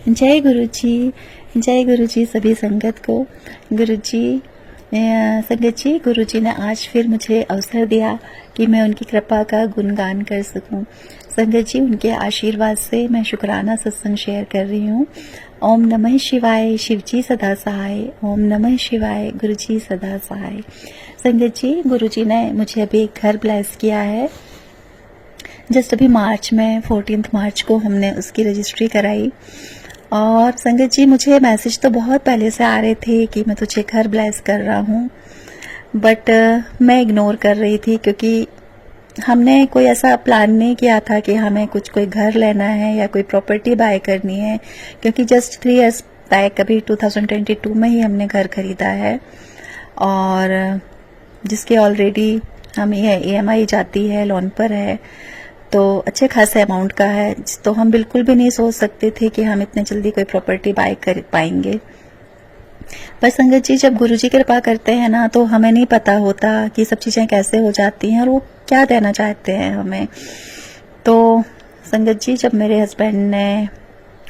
जय गुरु जी, जय गुरु जी सभी संगत को। गुरु जी संगत जी, गुरु जी ने आज फिर मुझे अवसर दिया कि मैं उनकी कृपा का गुणगान कर सकूं। संगत जी, उनके आशीर्वाद से मैं शुक्राना सत्संग शेयर कर रही हूँ। ओम नमः शिवाय, शिव जी सदा सहाय। ओम नमः शिवाय, गुरु जी सदा सहाय। संगत जी, गुरु जी ने मुझे अभी एक घर ब्लेस किया है। जस्ट अभी मार्च में 14 मार्च को हमने उसकी रजिस्ट्री कराई। और संगत जी, मुझे मैसेज तो बहुत पहले से आ रहे थे कि मैं तुझे घर ब्लेस कर रहा हूँ, बट मैं इग्नोर कर रही थी क्योंकि हमने कोई ऐसा प्लान नहीं किया था कि हमें कोई घर लेना है या कोई प्रॉपर्टी बाय करनी है, क्योंकि जस्ट 3 इयर्स बैक अभी 2022 में ही हमने घर खरीदा है और जिसके ऑलरेडी हमें EMI जाती है, लोन पर है, तो अच्छे खासे अमाउंट का है। तो हम बिल्कुल भी नहीं सोच सकते थे कि हम इतने जल्दी कोई प्रॉपर्टी बाय कर पाएंगे। पर संगत जी, जब गुरु जी कृपा करते हैं ना, तो हमें नहीं पता होता कि सब चीज़ें कैसे हो जाती हैं और वो क्या देना चाहते हैं हमें। तो संगत जी, जब मेरे हस्बैंड ने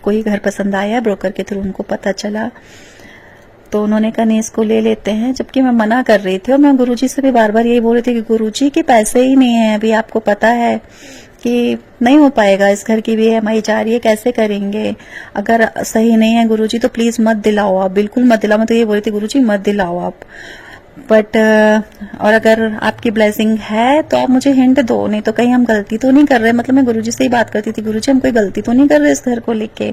कोई घर पसंद आया, ब्रोकर के थ्रू उनको पता चला, तो उन्होंने कहा नहीं, इसको ले लेते हैं। जबकि मैं मना कर रही थी और मैं गुरुजी से भी बार बार यही बोल रही थी कि गुरुजी के पैसे ही नहीं है, अभी आपको पता है कि नहीं हो पाएगा, इस घर की भी EMI जा रही है, कैसे करेंगे, अगर सही नहीं है गुरुजी तो प्लीज मत दिलाओ, आप बिल्कुल मत दिलाओ। मैं तो ये बोल रही थी गुरुजी मत दिलाओ आप, बट और अगर आपकी ब्लेसिंग है तो आप मुझे हिंट दो, नहीं तो कहीं हम गलती तो नहीं कर रहे। मतलब मैं गुरुजी से ही बात करती थी, गुरुजी हम कोई गलती तो नहीं कर रहे इस घर को लेके।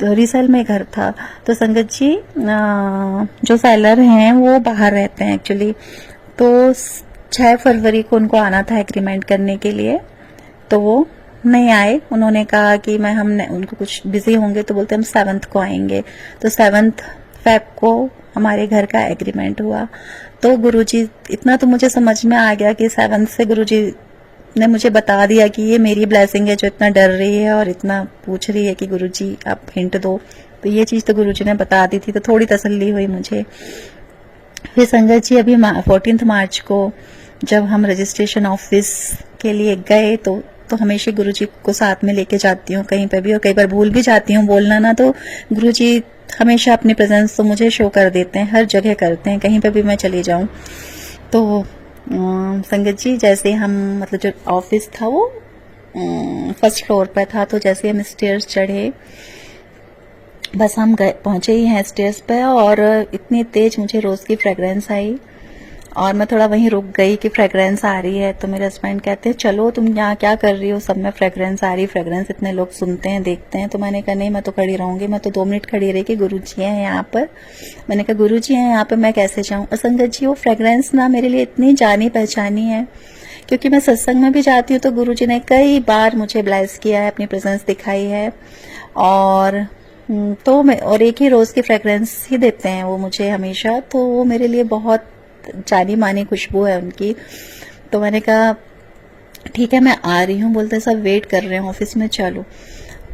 तो रीसेल में घर था। तो संगत जी, जो सेलर हैं वो बाहर रहते हैं एक्चुअली, तो 6 फरवरी को उनको आना था एग्रीमेंट करने के लिए, तो वो नहीं आए। उन्होंने कहा कि हमने उनको कुछ बिजी होंगे, तो बोलते हम 7th को आएंगे। तो 7th फेब को हमारे घर का एग्रीमेंट हुआ। तो गुरुजी, इतना तो मुझे समझ में आ गया कि 7th से गुरुजी ने मुझे बता दिया कि ये मेरी ब्लेसिंग है जो इतना डर रही है और इतना पूछ रही है कि गुरुजी आप हिंट दो। तो ये चीज तो गुरुजी ने बता दी थी, तो थोड़ी तसल्ली हुई मुझे। फिर संगत जी, अभी 14 मार्च को जब हम रजिस्ट्रेशन ऑफिस के लिए गए, तो हमेशा गुरुजी को साथ में लेके जाती हूँ कहीं पे भी, और कई बार भूल भी जाती हूँ बोलना ना, तो गुरुजी हमेशा अपनी प्रेजेंस तो मुझे शो कर देते हैं, हर जगह करते हैं, कहीं पे भी मैं चली जाऊं। तो संगत जी, जैसे हम मतलब जो ऑफिस था वो 1st फ्लोर पे था, तो जैसे हम स्टेयर्स चढ़े, बस हम पहुंचे ही हैं स्टेयर्स पे, और इतनी तेज मुझे रोज की फ्रेग्रेंस आई और मैं थोड़ा वहीं रुक गई कि फ्रेग्रेंस आ रही है। तो मेरे हस्बैंड कहते हैं चलो तुम यहाँ क्या कर रही हो, सब में फ्रेग्रेंस आ रही, फ्रेग्रेंस इतने लोग सुनते हैं देखते हैं। तो मैंने कहा नहीं, मैं तो खड़ी रहूंगी। मैं तो 2 मिनट खड़ी रही कि गुरु जी हैं यहाँ पर। मैंने कहा गुरु जी हैं यहाँ पर, मैं कैसे जाऊँ। और संगत जी, वो फ्रेग्रेंस ना मेरे लिए इतनी जानी पहचानी है, क्योंकि मैं सत्संग में भी जाती हूँ तो गुरु जी ने कई बार मुझे ब्लेस किया है, अपनी प्रेजेंस दिखाई है। और तो मैं, और एक ही रोज की फ्रेग्रेंस ही देते हैं वो मुझे हमेशा, तो वो मेरे लिए बहुत जानी मानी खुशबू है उनकी। तो मैंने कहा ठीक है मैं आ रही हूँ। बोलते सब वेट कर रहे हैं ऑफिस में, चलो।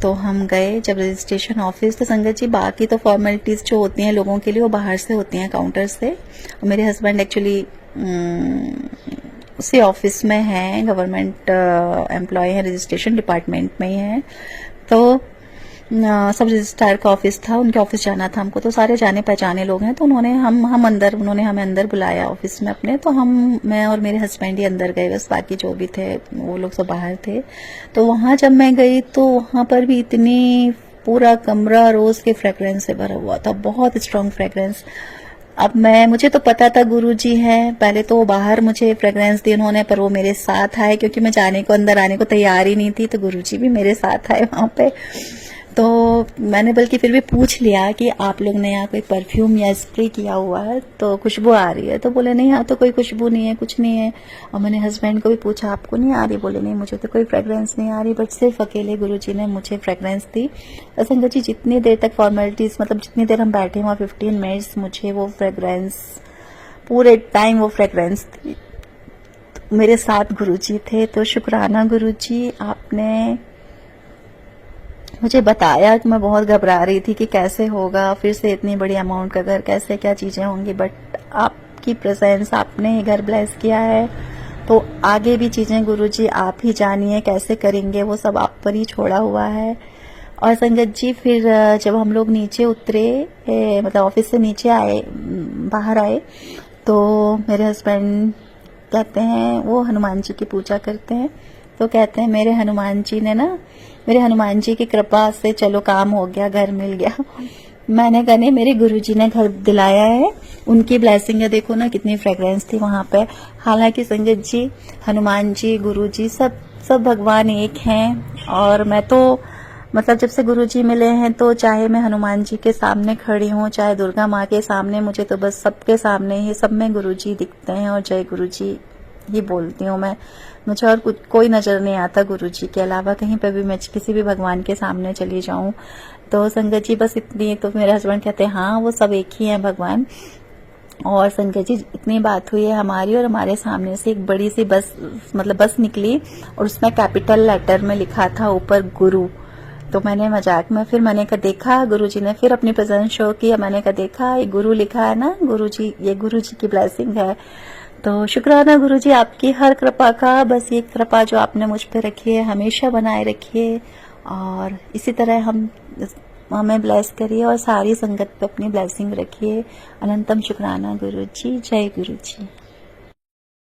तो हम गए जब रजिस्ट्रेशन ऑफिस, तो संगत जी बाकी तो फॉर्मेलिटीज जो होती हैं लोगों के लिए वो बाहर से होती हैं, काउंटर से। और मेरे हस्बैंड एक्चुअली उसी ऑफिस में हैं, गवर्नमेंट एम्प्लॉय है, रजिस्ट्रेशन डिपार्टमेंट में ही है। तो सब रजिस्ट्रार का ऑफिस था, उनके ऑफिस जाना था हमको। तो सारे जाने पहचाने लोग हैं, तो उन्होंने हमें अंदर बुलाया ऑफिस में अपने। तो मैं और मेरे हस्बैंड ही अंदर गए, बस बाकी जो भी थे वो लोग सब बाहर थे। तो वहां जब मैं गई तो वहां पर भी इतनी, पूरा कमरा रोज के फ्रेग्रेंस से भरा हुआ था, बहुत स्ट्रॉन्ग फ्रेग्रेंस। अब मुझे तो पता था गुरुजी हैं, पहले तो वो बाहर मुझे फ्रेग्रेंस दी उन्होंने, पर वो मेरे साथ आए क्योंकि मैं अंदर आने को तैयार ही नहीं थी, तो गुरुजी भी मेरे साथ आए वहां पे। तो मैंने बल्कि फिर भी पूछ लिया कि आप लोग ने यहाँ कोई परफ्यूम या स्प्रे किया हुआ है, तो खुशबू आ रही है। तो बोले नहीं, यहाँ तो कोई खुशबू नहीं है, कुछ नहीं है। और मैंने हस्बैंड को भी पूछा आपको नहीं आ रही, बोले नहीं मुझे तो कोई फ्रेग्रेंस नहीं आ रही, बट सिर्फ अकेले गुरुजी ने मुझे फ्रेग्रेंस दी। संगत जी, जितनी देर तक फॉर्मेलिटीज, मतलब जितनी देर हम बैठे वहाँ 15 मिनट्स, मुझे वो फ्रेग्रेंस पूरे टाइम वो फ्रेग्रेंस थी। तो मेरे साथ गुरुजी थे, तो शुक्राना गुरुजी, आपने मुझे बताया कि मैं बहुत घबरा रही थी कि कैसे होगा, फिर से इतनी बड़ी अमाउंट का घर, कैसे क्या चीजें होंगी, बट आपकी प्रेजेंस, आपने घर ब्लेस किया है, तो आगे भी चीजें गुरुजी आप ही जानिए कैसे करेंगे, वो सब आप पर ही छोड़ा हुआ है। और संगत जी फिर जब हम लोग नीचे उतरे, मतलब ऑफिस से नीचे आए, बाहर आए, तो मेरे हस्बैंड कहते हैं, वो हनुमान जी की पूजा करते हैं, तो कहते हैं मेरे हनुमान जी ने ना, मेरे हनुमान जी की कृपा से चलो काम हो गया, घर मिल गया। मैंने कहा नहीं, मेरे गुरुजी ने घर दिलाया है, उनकी ब्लेसिंग है। देखो ना कितनी फ्रेग्रेंस थी वहां पे। हालांकि संगत जी, हनुमान जी, गुरुजी सब भगवान एक हैं। और मैं तो मतलब जब से गुरुजी मिले हैं, तो चाहे मैं हनुमान जी के सामने खड़ी हूँ, चाहे दुर्गा माँ के सामने, मुझे तो बस सबके सामने ही सब में गुरुजी दिखते हैं और जय गुरुजी ही बोलती हूँ मैं। मुझे और कुछ कोई नजर नहीं आता गुरुजी के अलावा। कहीं पे भी मैं किसी भी भगवान के सामने चली जाऊं तो संगत जी बस इतनी, तो मेरे हस्बैंड कहते हैं हाँ वो सब एक ही है भगवान। और संगत जी इतनी बात हुई है हमारी, और हमारे सामने से एक बड़ी सी बस, मतलब बस निकली, और उसमें कैपिटल लेटर में लिखा था ऊपर गुरु। तो मैंने मजाक में फिर मैंने कहा देखा, गुरुजी ने फिर अपनी प्रेजेंस शो किया। मैंने कहा देखा, ये गुरु लिखा है ना, गुरुजी, ये गुरुजी की ब्लेसिंग है। तो शुक्राना गुरुजी आपकी हर कृपा का। बस ये कृपा जो आपने मुझ पे रखी है हमेशा बनाए रखिए, और इसी तरह हमें ब्लेस करिए, और सारी संगत पे अपनी ब्लेसिंग रखिए। अनंतम शुक्राना गुरुजी। जय गुरुजी।